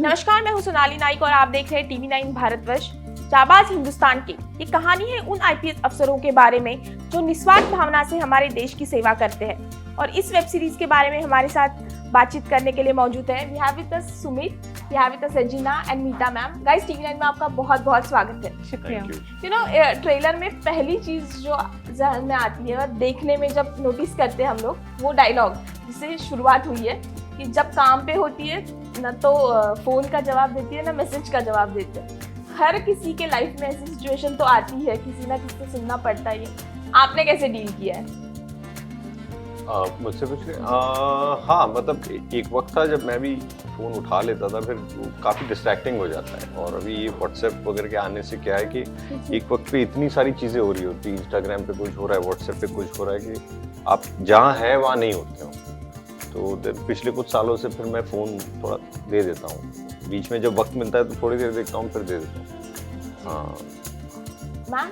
नमस्कार, मैं हूं सोनाली नाइक और आप देख रहे हैं TV9 भारतवर्ष। जाबाज हिंदुस्तान की ये कहानी है उन IPS अफसरों के बारे में जो निस्वार्थ भावना से हमारे देश की सेवा करते हैं। और इस वेब सीरीज के बारे में हमारे साथ बातचीत करने के लिए मौजूद है we have with us Sumit, we have with us Ranjana and Meeta ma'am. Guys, TV9 में आपका बहुत बहुत स्वागत है। शुक्रिया। यू नो, ट्रेलर में पहली चीज जो जहन में आती है और देखने में जब नोटिस करते हैं हम लोग, वो डायलॉग जिससे शुरुआत हुई है कि जब काम पे होती है ना तो फोन का जवाब देती है ना मैसेज का जवाब देते हैं। हर किसी के लाइफ में ऐसी सिचुएशन तो आती है, किसी ना किसी से सुनना पड़ता है। आपने कैसे डील किया है? मुझसे पूछ रहे? हाँ, मतलब एक वक्त था जब मैं भी फ़ोन उठा लेता था, फिर काफ़ी डिस्ट्रैक्टिंग हो जाता है। और अभी ये व्हाट्सएप वगैरह के आने से क्या है कि एक वक्त पे इतनी सारी चीज़ें हो रही होती, इंस्टाग्राम पे कुछ हो रहा है, व्हाट्सएप पे कुछ हो रहा है कि आप जहाँ हैं वहाँ नहीं होते हो। तो पिछले कुछ सालों से फिर मैं फ़ोन थोड़ा दे देता हूँ, बीच में जब वक्त मिलता है तो थोड़ी देर देखता हूँ, फिर दे देता हूँ। हाँ मैम,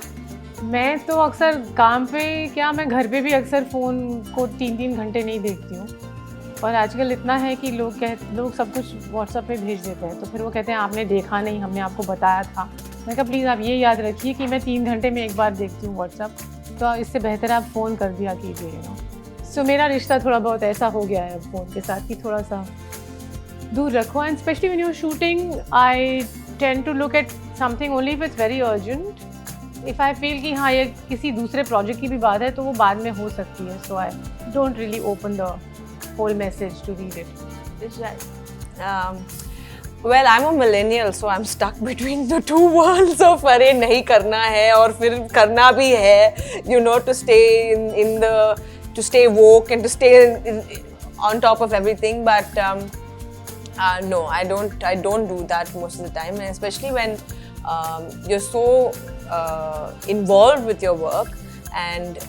मैं तो अक्सर काम पे क्या, मैं घर पे भी अक्सर फ़ोन को 3-3 घंटे नहीं देखती हूँ। और आजकल इतना है कि लोग सब कुछ व्हाट्सएप पे भेज देते हैं, तो फिर वो कहते हैं आपने देखा नहीं, हमने आपको बताया था। मैं कहा प्लीज़ आप ये याद रखिए कि मैं 3 घंटे में एक बार देखती हूँ व्हाट्सएप, तो इससे बेहतर आप फ़ोन कर दिया कीजिए। सो मेरा रिश्ता थोड़ा बहुत ऐसा हो गया है फ़ोन के साथ कि थोड़ा सा दूर रखो। And specially when you are shooting, I tend to look at something only if it's very urgent. If I feel कि हाँ ये किसी दूसरे प्रोजेक्ट की भी बात है तो वो बाद में हो सकती है। So I don't really open the whole message to read it. Well, I'm a millennial, so I'm stuck between the two worlds of अरे नहीं करना है और फिर करना भी है, you know, to stay woke and to stay on top of everything. But no, I don't do that most of the time, and especially when you're so involved with your work, and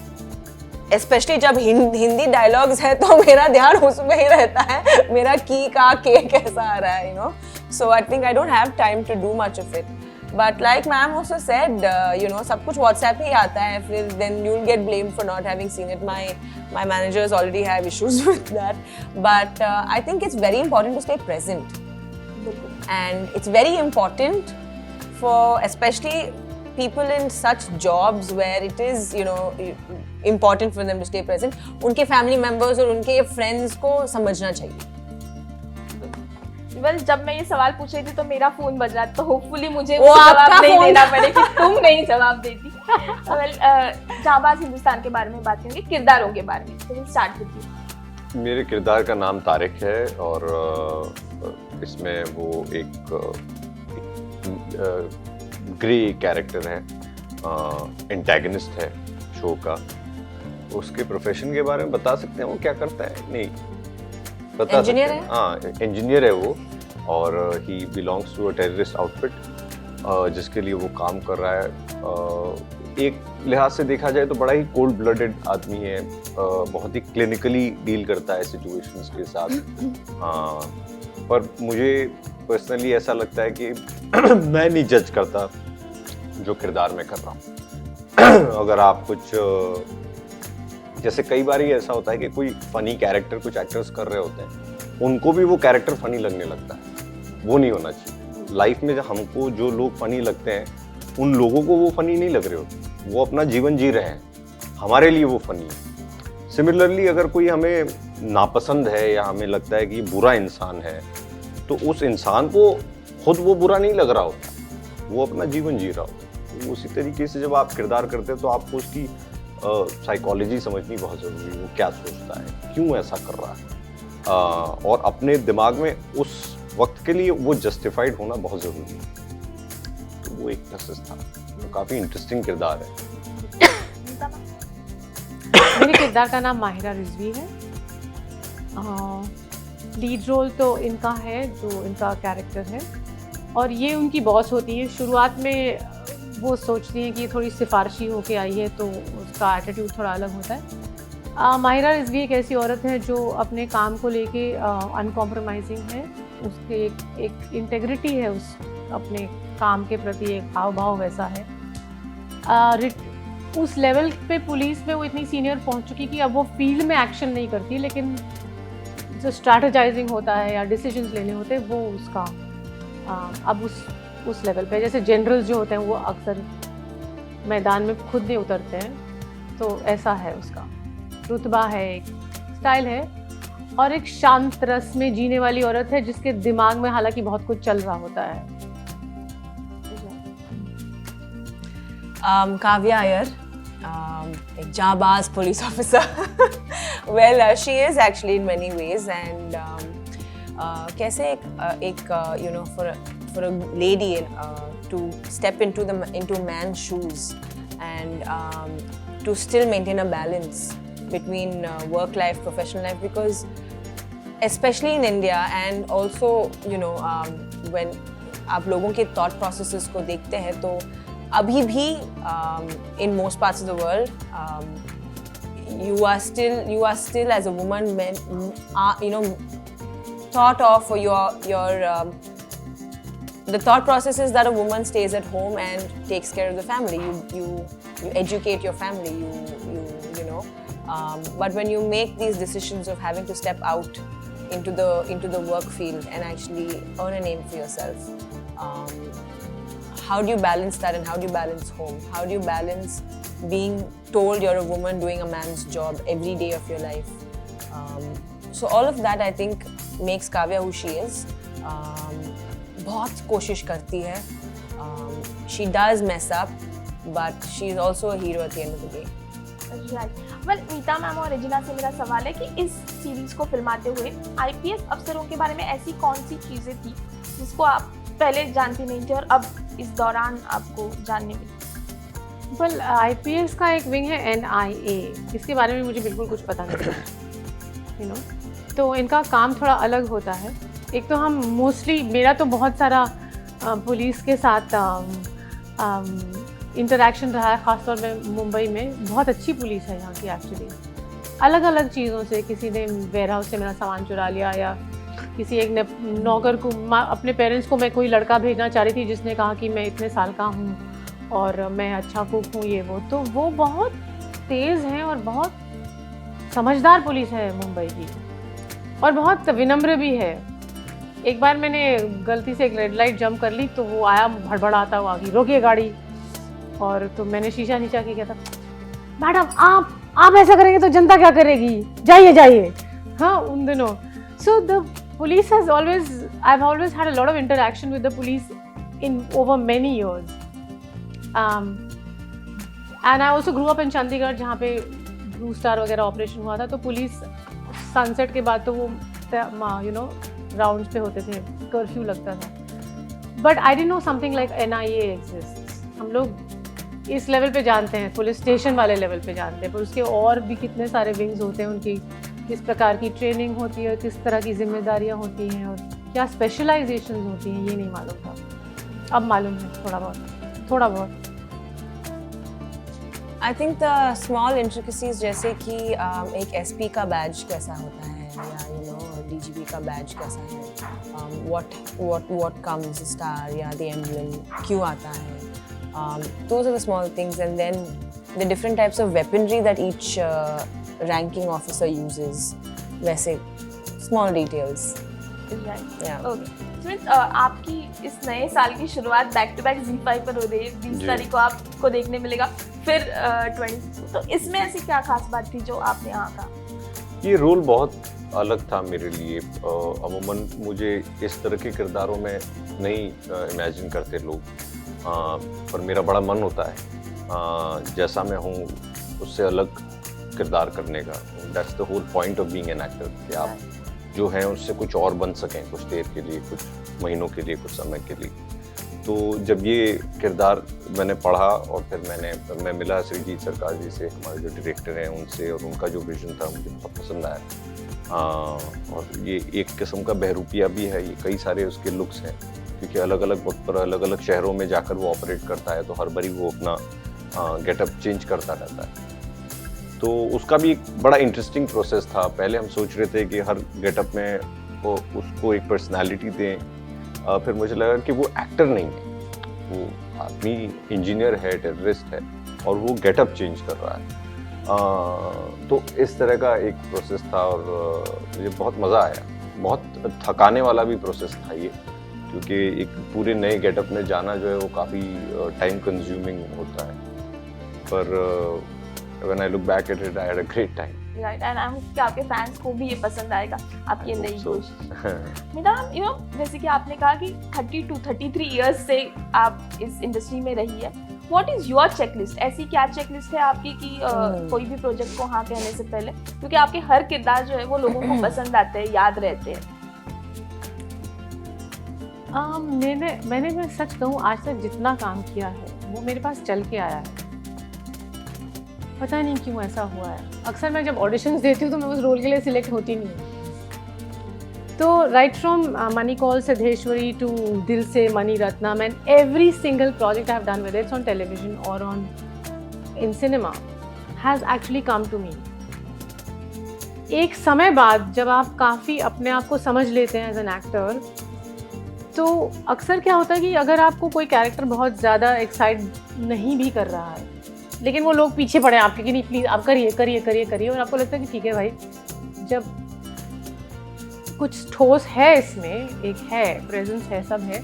especially जब Hindi dialogues है तो मेरा ध्यान उसमें ही रहता है, मेरा की का के कैसा आ रहा है, you know. So I think I don't have time to do much of it. But like ma'am also said, you know, सब कुछ WhatsApp ही आता है, फिर then you'll get blamed for not having seen it. My managers already have issues with that. But I think it's very important to stay present. And it's very important for especially people in such jobs where it is, you know, important for them to stay present. उनके family members और उनके friends को समझना चाहिए। Well, जब मैं ये सवाल पूछ रही थी तो मेरा फोन बज रहा था, तो होपफुली मुझे वो जवाब नहीं देना पड़े कि तुम नहीं जवाब देती। Well, जाबाज हिंदुस्तान के बारे में बात करेंगे, किरदारों के बारे में। तो स्टार्ट कीजिए। मेरे किरदार का नाम तारिक है और इसमें वो एक ग्रे कैरेक्टर है, एंटेगनिस्ट है शो का। उसके प्रोफेशन के बारे में बता सकते हैं वो क्या करता है? नहीं बता सकते हैं। हाँ, इंजीनियर है वो, और he belongs to a terrorist outfit जिसके लिए वो काम कर रहा है। एक लिहाज से देखा जाए तो बड़ा ही कोल्ड ब्लडेड आदमी है, बहुत ही क्लिनिकली डील करता है सिचुएशंस के साथ। हाँ, पर मुझे पर्सनली ऐसा लगता है कि मैं नहीं जज करता जो किरदार मैं कर रहा हूँ। अगर आप कुछ जैसे कई बार ही ऐसा होता है कि कोई फनी कैरेक्टर कुछ एक्टर्स कर रहे होते हैं, उनको भी वो कैरेक्टर फनी लगने लगता है। वो नहीं होना चाहिए। लाइफ में हमको जो लोग फनी लगते हैं, उन लोगों को वो फनी नहीं लग रहे होते, वो अपना जीवन जी रहे हैं, हमारे लिए वो फनी है। सिमिलरली अगर कोई हमें नापसंद है या हमें लगता है कि बुरा इंसान है, तो उस इंसान को खुद वो बुरा नहीं लग रहा होता, वो अपना जीवन जी रहा होता। तो उसी तरीके से जब आप किरदार करते हैं तो आपको उसकी साइकोलॉजी समझनी बहुत ज़रूरी है। वो क्या सोचता है, क्यों ऐसा कर रहा है, और अपने दिमाग में उस वक्त के लिए वो जस्टिफाइड होना बहुत ज़रूरी है। तो वो एक प्रोसेस था, तो काफ़ी इंटरेस्टिंग किरदार है। मेरे किरदार का नाम माहिरा रिजवी है। लीड रोल तो इनका है, जो इनका कैरेक्टर है, और ये उनकी बॉस होती है। शुरुआत में वो सोचती हैं कि ये थोड़ी सिफारिशी होके आई है, तो उसका एटीट्यूड थोड़ा अलग होता है। माहिरा रिजवी एक ऐसी औरत है जो अपने काम को लेके अनकॉम्प्रोमाइजिंग है। उसके एक इंटेग्रिटी है, उस अपने काम के प्रति एक हाव भाव वैसा है। उस लेवल पे पुलिस में वो इतनी सीनियर पहुंच चुकी कि अब वो फील्ड में एक्शन नहीं करती, लेकिन जो स्ट्रैटेजाइजिंग होता है या डिसीजंस लेने होते हैं वो उसका अब उस लेवल पे जैसे जनरल्स जो होते हैं वो अक्सर मैदान में खुद नहीं उतरते हैं, तो ऐसा है उसका रुतबा है, एक स्टाइल है और एक शांत रस में जीने वाली औरत है जिसके दिमाग में हालांकि बहुत कुछ चल रहा होता है। Kavya Iyer, एक जाबाज police officer. Well, she is actually in many ways, and कैसे एक you know, for a lady to step into man's shoes and to still maintain a balance between work life, professional life, because especially in India and also you know when आप लोगों के thought processes को देखते हैं तो अभी भी in most parts of the world you are still as a woman you know thought of your the thought process is that a woman stays at home and takes care of the family. You educate your family. You know. But when you make these decisions of having to step out into the work field and actually earn a name for yourself, how do you balance that and how do you balance home? How do you balance being told you're a woman doing a man's job every day of your life? So all of that I think makes Kavya who she is. बहुत कोशिश करती है. She does mess up, but she is also a hero at the end of the day. Right. Well, Meeta ma'am और रेजिना से मेरा सवाल है कि इस सीरीज को फिल्माते हुए आईपीएस अफसरों के बारे में ऐसी कौन सी चीजें थी जिसको आप पहले जानती नहीं थे और अब इस दौरान आपको जानने मिली? well, आईपीएस का एक विंग है एनआईए, इसके बारे में मुझे बिल्कुल कुछ पता नहीं है, you know? तो इनका काम थोड़ा अलग होता है. एक तो हम मोस्टली, मेरा तो बहुत सारा पुलिस के साथ इंटरेक्शन रहा है, ख़ासतौर में मुंबई में. बहुत अच्छी पुलिस है यहाँ की एक्चुअली. अलग अलग चीज़ों से, किसी ने वेयर हाउस से मेरा सामान चुरा लिया, या किसी एक ने नौकर को, अपने पेरेंट्स को मैं कोई लड़का भेजना चाह रही थी जिसने कहा कि मैं इतने साल का हूँ और मैं अच्छा कुक हूँ, ये वो. तो वो बहुत तेज़ हैं और बहुत समझदार पुलिस है मुंबई की, और बहुत विनम्र भी है. एक बार मैंने गलती से एक रेड लाइट जंप कर ली तो वो आया भड़बड़ाता हुआ कि रोकिए गाड़ी, और तो मैंने शीशा नीचा किया था. मैडम आप ऐसा करेंगे तो जनता क्या करेगी, जाइए जाइए. हाँ, उन दिनों. So the police has always, I have always had a lot of interaction with the police in over many years. And I also grew up in Chandigarh जहाँ पे ब्लू स्टार वगैरह ऑपरेशन हुआ था. तो पुलिस सनसेट के बाद तो वो यू नो राउंड्स पे होते थे, कर्फ्यू लगता था. But I didn't know something like NIA exists. हम लोग इस लेवल पे जानते हैं, पुलिस स्टेशन वाले लेवल पे जानते हैं, पर उसके और भी कितने सारे विंग्स होते हैं, उनकी किस प्रकार की ट्रेनिंग होती है, किस तरह की जिम्मेदारियां होती हैं और क्या स्पेशलाइजेशंस होती हैं, ये नहीं मालूम था. अब मालूम है थोड़ा बहुत. I think the small intricacies जैसे कि एक एसपी का बैज कैसा होता है, या यू नो डीजीपी का बैज कैसा है, व्हाट कम्स स्टार या द एम्ब्लम क्यों आता है. Those are the small things, and then the different types of weaponry that each ranking officer uses. वैसे small details. Right. Yeah. Okay. Smith, आपकी इस नए साल की शुरुआत बैक टू बैक ZEE5 पर हो रही है. 20 तारीख को आपको देखने मिलेगा, फिर 20. तो इसमें ऐसी क्या खास बात थी जो आपने यहाँ कहा? ये रोल बहुत अलग था मेरे लिए. अमूमन मुझे इस तरह के किरदारों में नहीं इमेजिन करते लोग, पर मेरा बड़ा मन होता है जैसा मैं हूँ उससे अलग किरदार करने का. That's the whole point of being an actor, कि आप जो हैं उससे कुछ और बन सकें, कुछ देर के लिए, कुछ महीनों के लिए, कुछ समय के लिए. तो जब ये किरदार मैंने पढ़ा और फिर मैं मिला श्रीजीत सरकार जी से, हमारे जो डायरेक्टर हैं उनसे, और उनका जो विजन था मुझे बहुत पसंद आया. और ये एक किस्म का बहरूपिया भी है, ये कई सारे उसके लुक्स हैं, क्योंकि अलग अलग वक्त पर अलग अलग शहरों में जाकर वो ऑपरेट करता है, तो हर बारी वो अपना गेटअप चेंज करता रहता है. तो उसका भी एक बड़ा इंटरेस्टिंग प्रोसेस था. पहले हम सोच रहे थे कि हर गेटअप में वो उसको एक पर्सनालिटी दें, फिर मुझे लगा कि वो एक्टर नहीं है, वो आदमी इंजीनियर है, टेररिस्ट है, और वो गेटअप चेंज कर रहा है. तो इस तरह का एक प्रोसेस था और मुझे बहुत मज़ा आया. बहुत थकाने वाला भी प्रोसेस था ये, क्योंकि एक पूरे नए गेटअप में जाना जो है वो काफ़ी टाइम कंज्यूमिंग होता है, पर when I look back at it I had a great time. Right, and I hope कि आपके फैंस को भी ये पसंद आएगा आपकी ये नई कोशिश। मैडम यू नो, जैसे कि आपने कहा कि 33 इयर्स से आप इस इंडस्ट्री में रही है, व्हाट इज योर चेकलिस्ट? ऐसी क्या चेकलिस्ट है आपकी कि कोई भी प्रोजेक्ट को हाँ कहने से पहले, क्योंकि आपके हर किरदार जो है वो लोगों को पसंद आते हैं, याद रहते हैं। मैंने मैं सच कहूँ, आज तक जितना काम किया है वो मेरे पास चल के आया है। पता नहीं क्यों ऐसा हुआ है। अक्सर मैं जब ऑडिशंस देती हूँ तो मैं उस रोल के लिए सिलेक्ट होती नहीं हूँ। तो right from Mani Kaul Siddheshwari to Dil Se Mani Ratnam and every single project I have done whether it's on television और on in cinema has actually come to me. एक समय बाद जब आप काफ़ी अपने आप को समझ लेते हैं एज एन एक्टर, तो अक्सर क्या होता है कि अगर आपको कोई कैरेक्टर बहुत ज़्यादा एक्साइट नहीं भी कर रहा है, लेकिन वो लोग पीछे पड़े आपके कि नहीं प्लीज़ आप करिए करिए करिए करिए, और आपको लगता है कि ठीक है भाई, जब कुछ ठोस है इसमें, एक है प्रेजेंस है, सब है।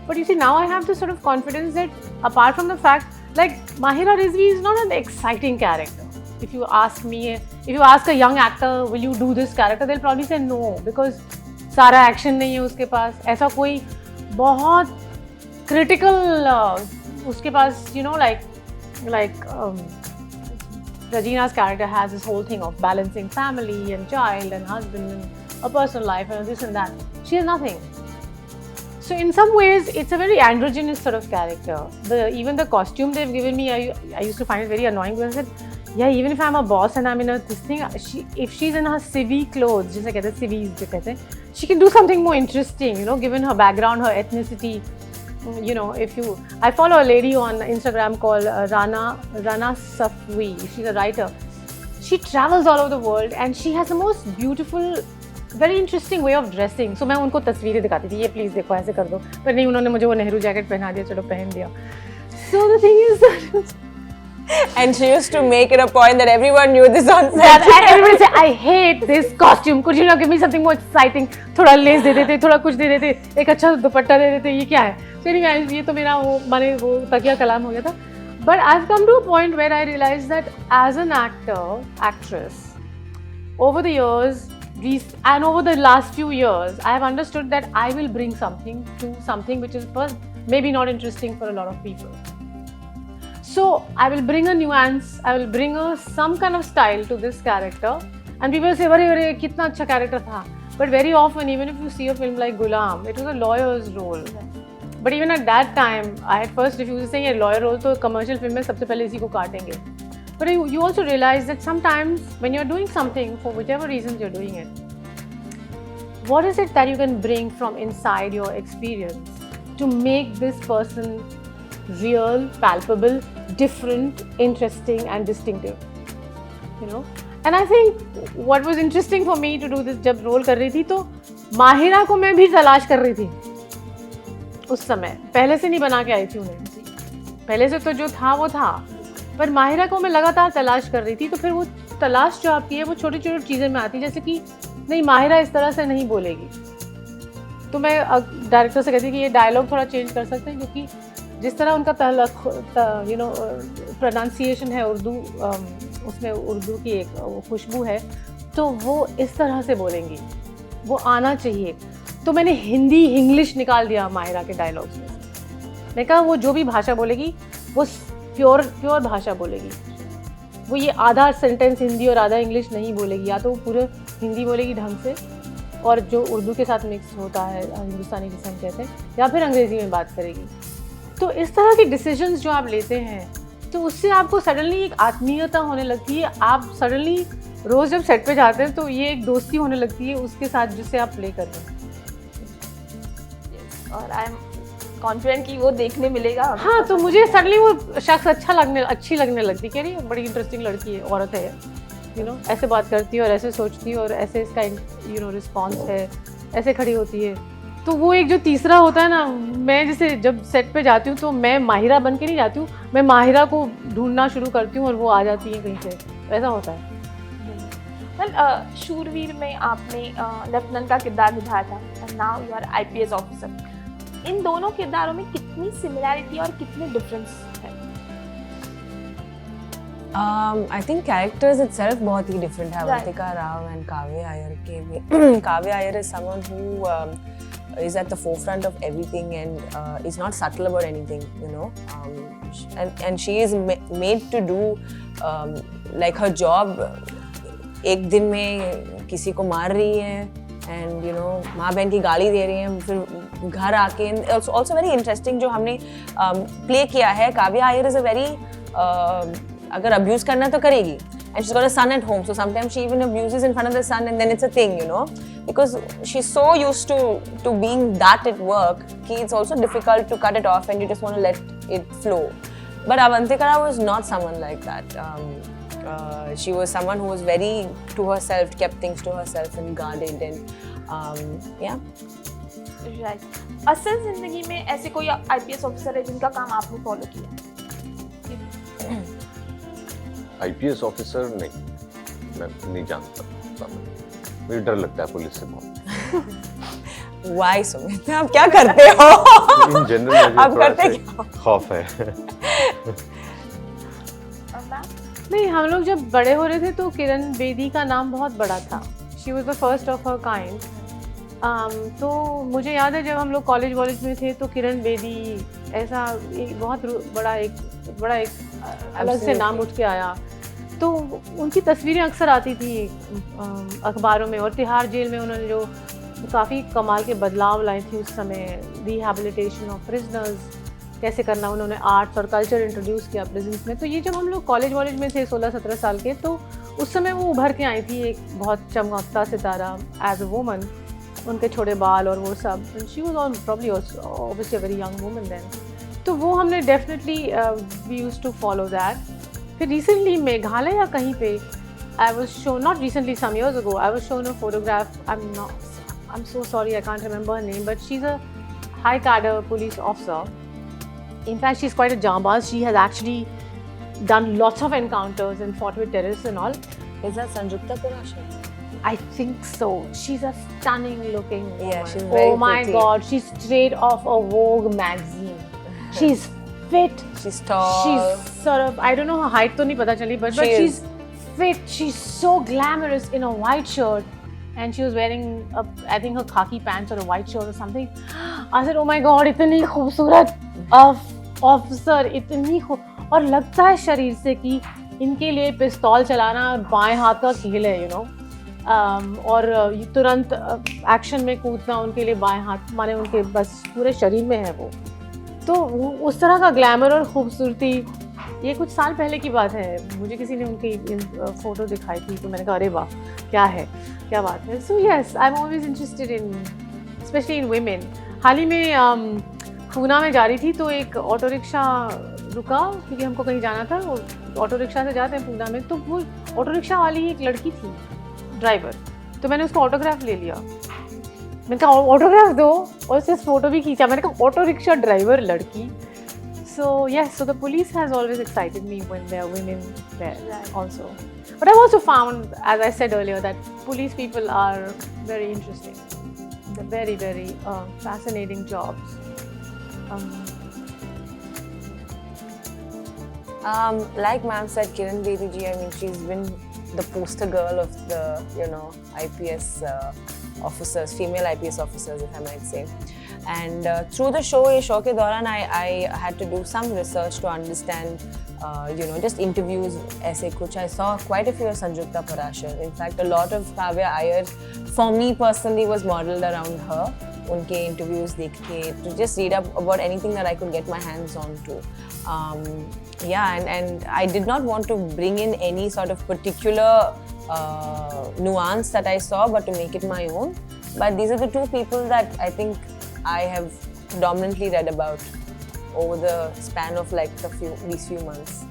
But you see now I have this sort of confidence that apart from the fact like Mahira Rizvi is not an exciting character. If you ask me, if you ask a young actor will you do this character, they will probably say no, because सारा action नहीं है उसके पास, ऐसा कोई बहुत critical उसके पास, you know, like Regina's character has this whole thing of balancing family and child and husband and a personal life and this and that. She has nothing. So in some ways, it's a very androgynous sort of character. Even the costume they've given me, I used to find it very annoying because I said, yeah, even if I'm a boss and I'm in this thing, if she's in her civvy clothes, just like civis, she can do something more interesting, you know, given her background, her ethnicity. You know, I follow a lady on Instagram called Rana Safwi. She's a writer. She travels all over the world and she has the most beautiful, very interesting way of dressing. So मैं उनको तस्वीरें दिखाती थी, ये please देखो ऐसे कर दो, पर नहीं, उन्होंने मुझे वो नेहरू जैकेट पहना दिया, चलो पहन दिया. So the thing is that and she used to make it a point that everyone knew this on set. And everybody say, I hate this costume. Could you not give me something more exciting? थोड़ा less दे देते, थोड़ा कुछ दे देते, एक अच्छा दुपट्टा दे देते, ये क्या है? So anyway, ये तो मेरा वो माने वो तकिया कलाम हो गया था. But I've come to a point where I realized that as an actor, actress, over the years, and over the last few years, I have understood that I will bring something to something which is first maybe not interesting for a lot of people. So I will bring a nuance, I will bring some kind of style to this character, and people say, "Arey, कितना अच्छा character था." But very often, even if you see a film like Gulam, it was a lawyer's role. But even at that time, I had first refused, saying, "ये lawyer role तो commercial film में सबसे पहले इसी को काटेंगे." But you also realize that sometimes when you're doing something for whichever reasons you're doing it, what is it that you can bring from inside your experience to make this person real, palpable, different, interesting and distinctive, you know? And I think what was interesting for me to do this, जब role कर रही थी तो माहिरा को मैं भी तलाश कर रही थी उस समय, पहले से नहीं बना के आई थी उन्हें, पहले से तो जो था वो था, पर माहिरा को मैं लगातार तलाश कर रही थी. तो फिर वो तलाश जो आपकी है वो छोटी छोटी चीज़ें में आती, जैसे कि नहीं माहिरा इस तरह से नहीं बोलेगी, तो मैं डायरेक्टर से कहती कि ये डायलॉग थोड़ा चेंज कर सकते हैं, क्योंकि जिस तरह उनका यू नो प्रोनाउंसिएशन है उर्दू, उसमें उर्दू की एक खुशबू है, तो वो इस तरह से बोलेंगी, वो आना चाहिए. तो मैंने हिंदी इंग्लिश निकाल दिया माहिरा के डायलॉग्स में. मैं कहा वो जो भी भाषा बोलेगी वो प्योर भाषा बोलेगी, वो ये आधा सेंटेंस हिंदी और आधा इंग्लिश नहीं बोलेगी, या तो वो पूरे हिंदी बोलेगी ढंग से और जो उर्दू के साथ मिक्स होता है, हिंदुस्तानी जिसे हम कहते हैं, या फिर अंग्रेज़ी में बात करेगी. तो इस तरह के डिसीजंस जो आप लेते हैं, तो उससे आपको सडनली एक आत्मीयता होने लगती है. आप सडनली रोज़ जब सेट पे जाते हैं तो ये एक दोस्ती होने लगती है उसके साथ जिसे आप प्ले कर रहे हैं. और आई एम कॉन्फिडेंट कि वो देखने मिलेगा. हाँ, तो मुझे सडनली वो शख्स अच्छी लगने लगती, कह रही बड़ी इंटरेस्टिंग लड़की है, औरत है, यू नो, ऐसे बात करती है और ऐसे सोचती है और ऐसे इसका यू नो रिस्पॉन्स है, ऐसे खड़ी होती है. तो वो एक जो तीसरा होता है ना, मैं जैसे जब सेट पे जाती हूँ तो मैं माहिरा बन के नहीं जाती हूँ, मैं माहिरा को ढूंढना शुरू करती हूँ और वो आ जाती है कहीं से, ऐसा होता है. शूरवीर में आपने लेफ्टिनेंट का किरदार निभाया था, and now you are IPS officer. इन दोनों किरदारों में कितनी सिमिलैरिटी और कितने डिफरेंस है? I think characters itself बहुत ही different है अवंतिका राव and काव्या अय्यर के भी. Kavya Iyer is someone who is at the forefront of everything and is not subtle about anything, you know. And she is made to do like her job. एक दिन में किसी को मार रही है and you know माँ बहन की गाली दे रही है, फिर घर आके also very interesting जो हमने play किया है. Kavya Iyer is a very अगर abuse करना तो करेगी, and she's got a son at home, so sometimes she even abuses in front of the son and then it's a thing, you know, because she's so used to being that at work कि it's also difficult to cut it off and you just want to let it flow. But Avantika Rao was not someone like that. She was someone who was very to herself, kept things to herself and guarded and yeah. Right. असल जिंदगी में ऐसे कोई IPS officer है जिनका काम आपने follow किया? IPS ऑफिसर नहीं, मैं नहीं जानता. मुझे डर लगता है पुलिस से बहुत. Why सुमित? आप क्या करते हो? In general मुझे आप करते क्या? खौफ है. नहीं, हम लोग जब बड़े हो रहे थे तो किरण बेदी का नाम बहुत बड़ा था. She was the first of her kind. तो मुझे याद है जब हम लोग कॉलेज में थे तो किरण बेदी ऐसा एक बहुत बड़ा एक अलग से नाम उठ के आया. तो उनकी तस्वीरें अक्सर आती थी अखबारों में, और तिहाड़ जेल में उन्होंने जो काफ़ी कमाल के बदलाव लाए थे उस समय, रिहैबिलिटेशन ऑफ प्रिजनर्स कैसे करना, उन्होंने आर्ट्स और कल्चर इंट्रोड्यूस किया प्रिजन्स में. तो ये जब हम लोग कॉलेज में थे 16-17 साल के, तो उस समय वो उभर के आई थी एक बहुत चमकता सितारा एज अ वुमन. उनके छोटे बाल और वो सब, she was probably obviously a very young woman then. तो वो हमने definitely we used to follow that. फिर रिसेंटली मेघालय या कहीं पे I was shown, not recently, some years ago I was shown a photograph. I am so sorry I can't remember her name, but she is a high cadre police officer. In fact, she's quite a jambaz. She has actually done lots of encounters and fought with terrorists and all. Is that Sanjukta Parashar? I think so. She's a stunning looking woman. Yeah, she's very Oh my pretty. God, she's straight off a Vogue magazine. She's fit. She's tall. She's sort of, I don't know her height तो नहीं पता चली, but she's fit. She's so glamorous in a white shirt. And she was wearing, I think her khaki pants or a white shirt or something. I said, oh my God, इतनी खूबसूरत officer, इतनी और लगता है शरीर से कि इनके लिए पिस्तौल चलाना बाएं हाथ का खेल है, यू नो. और तुरंत एक्शन में कूदना उनके लिए बाएं हाथ, माने उनके बस पूरे शरीर में है वो. तो उस तरह का ग्लैमर और खूबसूरती, ये कुछ साल पहले की बात है. मुझे किसी ने उनकी फ़ोटो दिखाई थी तो मैंने कहा अरे वाह क्या बात है. So yes, I am always interested in, especially in women. हाल ही में पूना में जा रही थी तो एक ऑटो रिक्शा रुका क्योंकि हमको कहीं जाना था. वो ऑटो रिक्शा से जाते हैं पूना में, तो वो ऑटो रिक्शा वाली एक लड़की थी, ड्राइवर. तो मैंने उसको ऑटोग्राफ ले लिया. मैंने कहा ऑटोग्राफ दो, और उससे फ़ोटो भी खींचा. मैंने कहा ऑटो रिक्शा ड्राइवर लड़की. So yes, so the police has always excited me when there are women there also. But I've also found, as I said earlier, that police people are very interesting. They're very, very fascinating jobs. Like ma'am said, Kiran Bedi ji, I mean, she's been the poster girl of the, you know, IPS officers, female IPS officers, if I might say. And through the show, ये show के दौरान I had to do some research to understand, you know, just interviews ऐसे कुछ. I saw quite a few of Sanjukta Parashar. In fact, a lot of Kavya Iyer, for me personally, was modeled around her. उनके interviews देख के, to just read up about anything that I could get my hands on to. Yeah, and I did not want to bring in any sort of particular nuance that I saw, but to make it my own. But these are the two people that I think I have predominantly read about over the span of like these few months.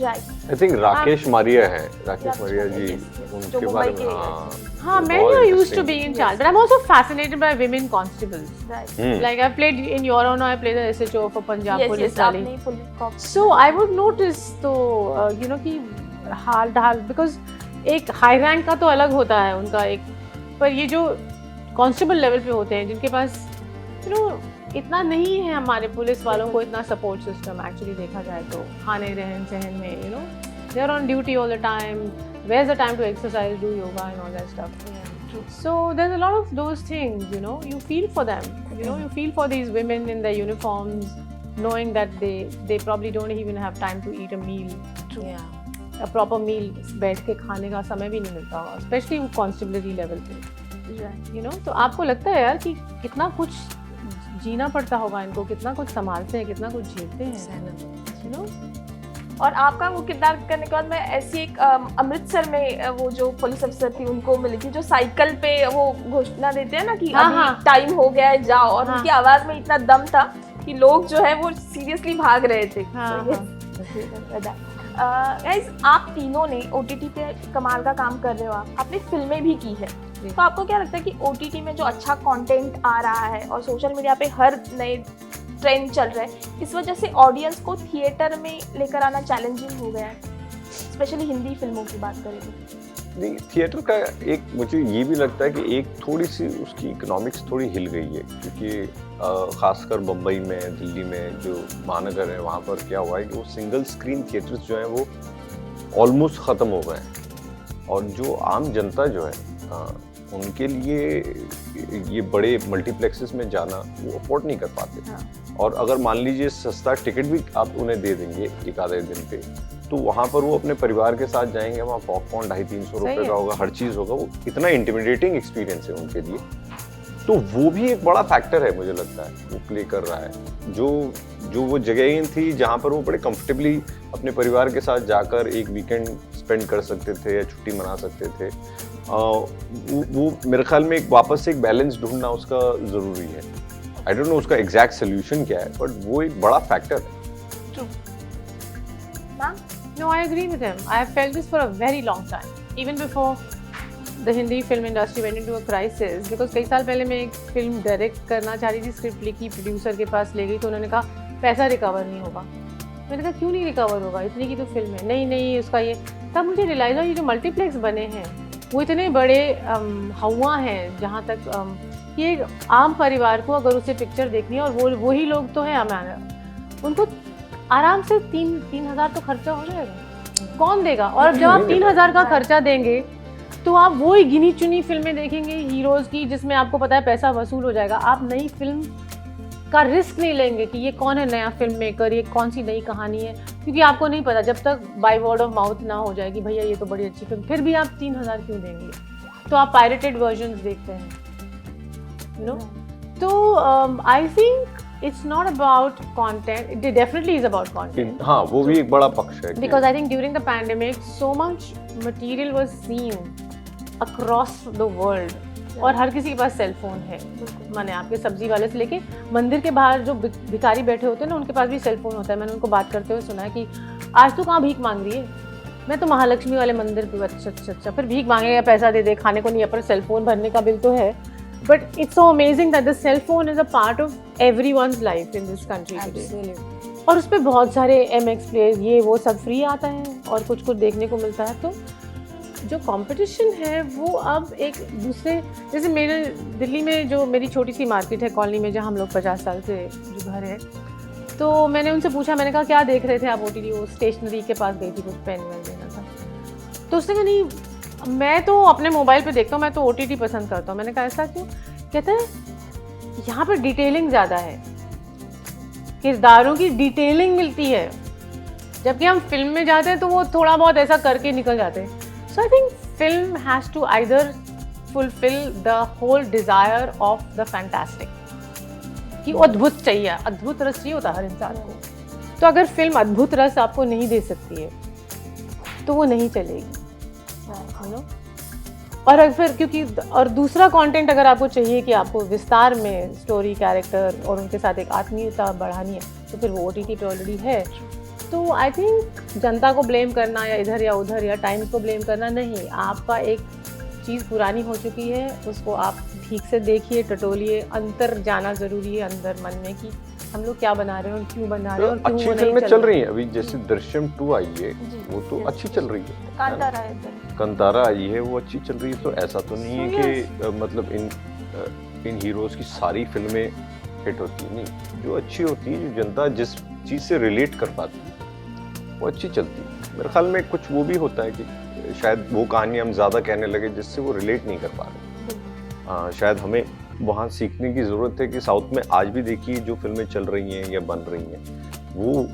Right. I think Rakesh Maria है, Rakesh Rakesh Maria जी, Maria, yes. उनके बारे में हाँ, men are used to being in charge, but I'm also fascinated by women constables. Right. Like I played in Your Honor, I played the SHO for Punjab Yes, Police yes, वाली. आपने police cop. So I would notice तो you know कि हाल ढाल, because एक high rank का तो अलग होता है उनका एक, पर ये जो कांस्टेबल लेवल पे होते हैं जिनके पास you know इतना नहीं है हमारे पुलिस वालों को इतना सपोर्ट सिस्टम एक्चुअली देखा जाए तो, खाने रहन सहन में, you know, they are on duty all the time, where's the time to exercise, do yoga and all that stuff. So there's a lot of those things, you know, you feel for them, you know, you feel for these women in their uniforms, knowing that they probably don't even have time to eat a meal. Yeah. A proper meal, बैठ के खाने का समय भी नहीं मिलता होगा, especially constabulary level पे, you know. तो आपको लगता है यार कि कितना कुछ जीना पड़ता होगा इनको, कितना कुछ संभालते हैं, कितना कुछ झेलते हैं, you know. और आपका वो किरदार करने के बाद मैं ऐसी एक अमृतसर में वो जो पुलिस अफसर थी उनको मिली थी जो साइकिल पे वो घोषणा देते हैं ना कि अभी टाइम हो गया है जाओ, और उनकी आवाज में इतना दम था कि लोग जो है वो सीरियसली भाग रहे थे। गाइस आप तीनों ने ओटीटी पे कमाल का काम कर रहे हो, आपने फिल्में भी की है, तो आपको क्या लगता है कि ओटीटी में जो अच्छा कंटेंट आ रहा है और सोशल मीडिया पे हर नए ट्रेंड चल रहा है, इस वजह से ऑडियंस को थिएटर में लेकर आना चैलेंजिंग हो गया है, स्पेशली हिंदी फिल्मों की बात करें तो? नहीं, थिएटर का एक मुझे ये भी लगता है कि एक थोड़ी सी उसकी इकोनॉमिक्स थोड़ी हिल गई है, क्योंकि खासकर बम्बई में, दिल्ली में जो महानगर है वहाँ पर क्या हुआ है कि वो सिंगल स्क्रीन थिएटर्स जो हैं वो ऑलमोस्ट ख़त्म हो गए हैं, और जो आम जनता जो है उनके लिए ये बड़े मल्टीप्लेक्सेस में जाना वो अफोर्ड नहीं कर पाते। और अगर मान लीजिए सस्ता टिकट भी आप उन्हें दे देंगे एक आधे दिन पे, तो वहाँ पर वो अपने परिवार के साथ जाएंगे, वहाँ पॉपकॉर्न 250-300 रुपये का होगा, हर चीज़ होगा, वो इतना इंटिमिडेटिंग एक्सपीरियंस है उनके लिए। तो वो भी एक बड़ा फैक्टर है मुझे लगता है, वो प्ले कर रहा है। जो वो जगह थी जहाँ पर वो बड़े कंफर्टेबली अपने परिवार के साथ जाकर एक वीकेंड स्पेंड कर सकते थे या छुट्टी मना सकते थे, वो मेरे ख्याल में एक वापस से एक बैलेंस ढूंढना उसका ज़रूरी है। आई डोंट नो उसका एग्जैक्ट सोल्यूशन क्या है, बट वो एक बड़ा फैक्टर है। No, I agree with him. I have felt this for a very long time, even before the Hindi film industry went into a crisis. Because कई साल पहले मैं एक फिल्म डायरेक्ट करना चाह रही थी, स्क्रिप्ट लिखी, प्रोड्यूसर के पास ले गई, तो उन्होंने कहा पैसा रिकवर नहीं होगा। मैंने कहा क्यों नहीं रिकवर होगा, इतनी की तो फिल्म है। नहीं उसका ये, तब मुझे रियलाइज हुआ ये जो मल्टीप्लेक्स बने हैं वो इतने बड़े हवा हैं, जहाँ तक कि एक आम परिवार को अगर उसे पिक्चर देखनी है, और वही लोग तो हैं हमारे, उनको आराम से 3,000 तो खर्चा हो जाएगा, कौन देगा? और जब आप 3,000 का खर्चा देंगे तो आप वही गिनी चुनी फिल्में देखेंगे हीरोज़ की, जिसमें आपको पता है पैसा वसूल हो जाएगा। आप नई फिल्म का रिस्क नहीं लेंगे कि ये कौन है नया फिल्म मेकर, ये कौन सी नई कहानी है, क्योंकि आपको नहीं पता, जब तक बाय वर्ड ऑफ माउथ ना हो जाए कि भैया ये तो बड़ी अच्छी फिल्म, फिर भी आप 3,000 क्यों देंगे? तो आप पायरेटेड वर्जन्स देखते हैं, यू नो। तो I think it's not about content, it definitely is about content. हाँ, वो भी एक बड़ा पक्ष है। Because I think during the pandemic so much material was seen across the world, और हर किसी के पास सेल फोन है, माने आपके सब्जी वाले से लेके मंदिर के बाहर जो भिखारी बैठे होते हैं ना, उनके पास भी सेल फोन होता है। मैंने उनको बात करते हुए सुना है कि आज तो कहाँ भीख मांग रही है, मैं तो महालक्ष्मी वाले मंदिर पे। अच्छा, फिर भीख मांगे या पैसा दे दे, खाने को नहीं है, पर सेल फोन भरने का बिल तो है। But it's so amazing that the cell phone is a part of everyone's life in this country today. और उस पर बहुत सारे MX Plays, ये वो सब फ्री आता है और कुछ देखने को मिलता है। तो जो कंपटीशन है वो अब एक दूसरे, जैसे मेरे दिल्ली में जो मेरी छोटी सी मार्केट है कॉलोनी में, जहाँ हम लोग 50 साल से जो घर है, तो मैंने उनसे पूछा, मैंने कहा क्या देख रहे थे आप OTT? वो स्टेशनरी के पास गई थी, कुछ पेन वेन लेना था। तो उसने कहा नहीं, मैं तो अपने मोबाइल पे देखता हूँ, मैं तो OTT पसंद करता हूँ। मैंने कहा ऐसा क्यों? कहते हैं यहाँ पर डिटेलिंग ज़्यादा है, किरदारों की डिटेलिंग मिलती है, जबकि हम फिल्म में जाते हैं तो वो थोड़ा बहुत ऐसा करके निकल जाते हैं। So I think film has to either fulfil the whole desire of the fantastic, कि अद्भुत चाहिए, अद्भुत रस चाहिए होता है हर इंसान को। तो अगर फिल्म अद्भुत रस आपको नहीं दे सकती है तो वो नहीं चलेगी, यू नो। और फिर क्योंकि और दूसरा कंटेंट अगर आपको चाहिए कि आपको विस्तार में स्टोरी, कैरेक्टर और उनके साथ एक आत्मीयता बढ़ानी है, तो फिर वो OTT पे ऑलरेडी है। तो आई थिंक जनता को ब्लेम करना या इधर या उधर या टाइम्स को ब्लेम करना नहीं, आपका एक चीज़ पुरानी हो चुकी है, उसको आप ठीक से देखिए, टटोलिए, अंतर जाना ज़रूरी है अंदर मन में कि हम लोग क्या बना रहे हैं और क्यों बना रहे हैं और क्यों अच्छी फिल्में चल रही हैं अभी, जैसे दृश्यम 2 आई है, वो तो अच्छी चल रही है। कांतारा आई है, वो अच्छी चल रही है। तो ऐसा तो नहीं है कि मतलब इन हीरोज़ की सारी फिल्में हिट होती है, नहीं, जो अच्छी होती है, जो जनता जिस चीज़ से रिलेट कर पाती है वो अच्छी चलती है। मेरे ख्याल में कुछ वो भी होता है कि शायद वो कहानी हम ज़्यादा कहने लगे जिससे वो रिलेट नहीं कर पा रहे। शायद हमें वहाँ सीखने की ज़रूरत है कि साउथ में आज भी देखिए जो फिल्में चल रही हैं या बन रही हैं वो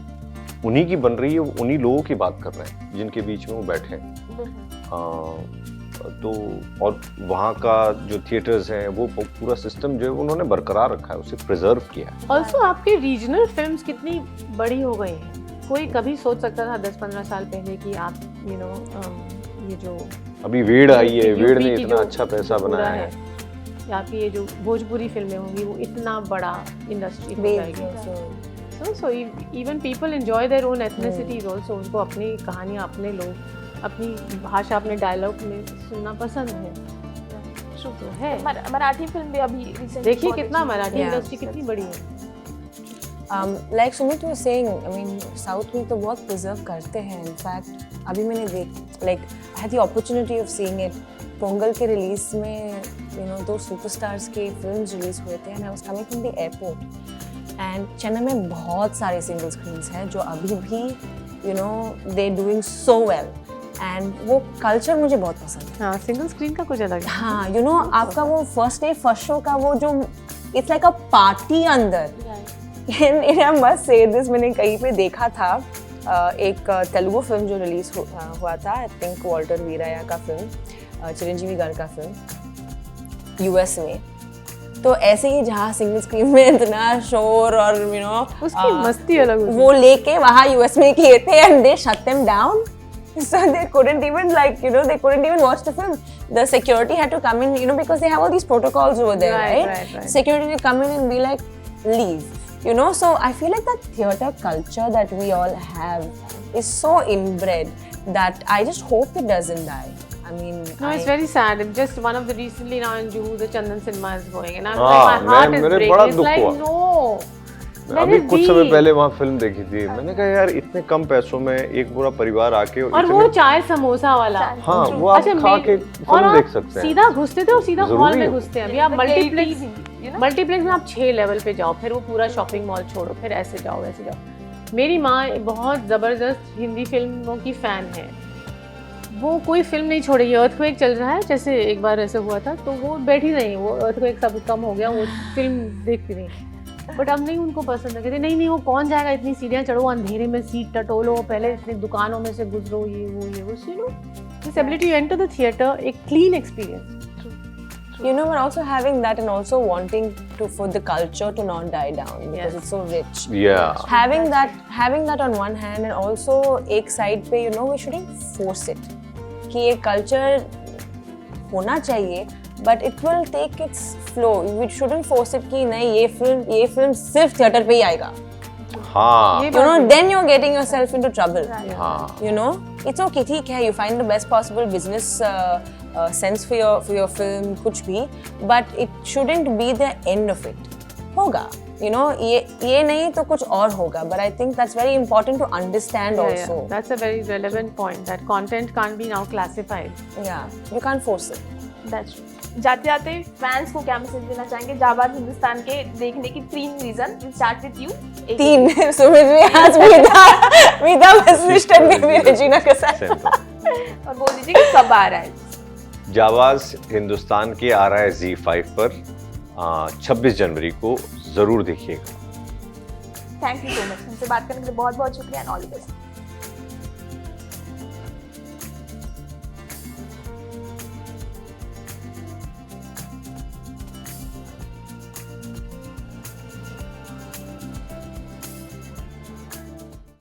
उन्हीं की बन रही है, उन्हीं लोगों की बात कर रहे हैं जिनके बीच में वो बैठे हैं। तो और वहाँ का जो थिएटर्स हैं वो पूरा सिस्टम जो है उन्होंने बरकरार रखा है, उसे प्रिजर्व किया है। ऑल्सो आपकी रीजनल फिल्म्स कितनी बड़ी हो गई हैं। कोई कभी सोच सकता था 10-15 साल पहले कि आप ये जो अभी वेड़ आई है, वेड़ ने इतना अच्छा पैसा बनाया है, या आपकी ये जो भोजपुरी फिल्में होंगी वो इतना बड़ा इंडस्ट्री हो जाएगी। So even people enjoy their own ethnicities also, उनको अपनी कहानियाँ, अपने लोग, अपनी भाषा, अपने डायलॉग में सुनना पसंद है। तो है मराठी फिल्म भी अभी रिसेंटली देखिए कितना मराठी इंडस्ट्री कितनी बड़ी है। Like Sumit was saying, I mean, south में तो बहुत प्रिजर्व करते हैं। इनफैक्ट अभी मैंने like I had the opportunity of seeing it, Pongal के रिलीज में दो सुपरस्टार्स के फिल्म्स रिलीज हुए थे, and I was coming from the airport, and Chennai में बहुत सारे सिंगल स्क्रीन्स हैं जो अभी भी they doing so well, and वो कल्चर मुझे बहुत पसंद है। हाँ, सिंगल स्क्रीन का कुछ अलग है। हाँ, आपका वो फर्स्ट डे फर्स्ट शो का वो जो इट्स लाइक अ पार्टी अंदर। And I must say this, मैंने कहीं पे देखा था एक तेलुगु फिल्म जो रिलीज हुआ था, आई थिंक वॉल्टर वीराया का फिल्म, चिरंजीवी गार का फिल्म यूएस में। तो ऐसे ही जहाँ सिंगल स्क्रीन में इतना शोर और उसकी मस्ती अलग होती, वो लेके वहाँ यूएस में किए थे, and they shut them down, so they couldn't even they couldn't even watch the film. The security had to come in, because they have all these protocols over there, right? Security to come in and be like, leave. So I feel like that theatre culture that we all have is so inbred that I just hope it doesn't die. I mean, it's very sad. Just one of the recently now in Juhu, the Chandan cinema is going, and I'm like, my heart is breaking. It's like, no. अभी कुछ समय पहले वहाँ film देखी थी, मैंने कहा यार इतने कम पैसों में एक पूरा परिवार आके और वो चाय समोसा वाला, हाँ वो आप खा के फिल्म देख सकते हैं। सीधा घुसते थे और सीधा हॉल में घुसते हैं। अभी आप मल्टीप्लेक्स में आप 6 लेवल पे जाओ, फिर वो पूरा शॉपिंग मॉल छोड़ो, फिर ऐसे जाओ वैसे जाओ। मेरी माँ बहुत जबरदस्त हिंदी फिल्मों की फैन है, वो कोई फिल्म नहीं छोड़ेगी। अर्थक्वेक चल रहा है, जैसे एक बार ऐसे हुआ था तो वो बैठी नहीं, वो अर्थक्वेक सब कम हो गया, वो फिल्म देखती नहीं। बट अब नहीं उनको पसंद है, कहते नहीं वो कौन जाएगा, इतनी सीढ़ियाँ चढ़ो, अंधेरे में सीट टटोलो, पहले इतनी दुकानों में से गुजरो, ये वो सीनो। This ability to enter the theatre, एक clean experience. but also having that and also wanting for the culture to not die down because it's so rich. Yeah. Having that on one hand, and also एक side पे we shouldn't force it कि ये culture होना चाहिए, but it will take its flow. We shouldn't force it कि नहीं ये film सिर्फ theater पे ही आएगा. हाँ. Then you're getting yourself into trouble. हाँ. It's okay, ठीक है, you find the best possible business sense for your film, कुछ भी, but it shouldn't be the end of it. होगा, ये नहीं तो कुछ और होगा, but I think that's very important to understand also. Yeah. That's a very relevant point, that content can't be now classified. Yeah, you can't force it. That's true. जाते जाते fans को क्या मैसेज देना चाहेंगे जाबाज हिंदुस्तान के देखने की 3 reason? We'll start with you. 3 Sumit भी आज मीता बस मिस्टर बेबी रेजिना के साथ और बोल दीजिए कि कब आ रहा है? जाबाज हिंदुस्तान के आ रहा है ZEE5 पर 26 जनवरी को, जरूर देखिएगा। थैंक यू सो मच, हमसे बात करने के लिए बहुत बहुत शुक्रिया, एंड ऑल द बेस्ट।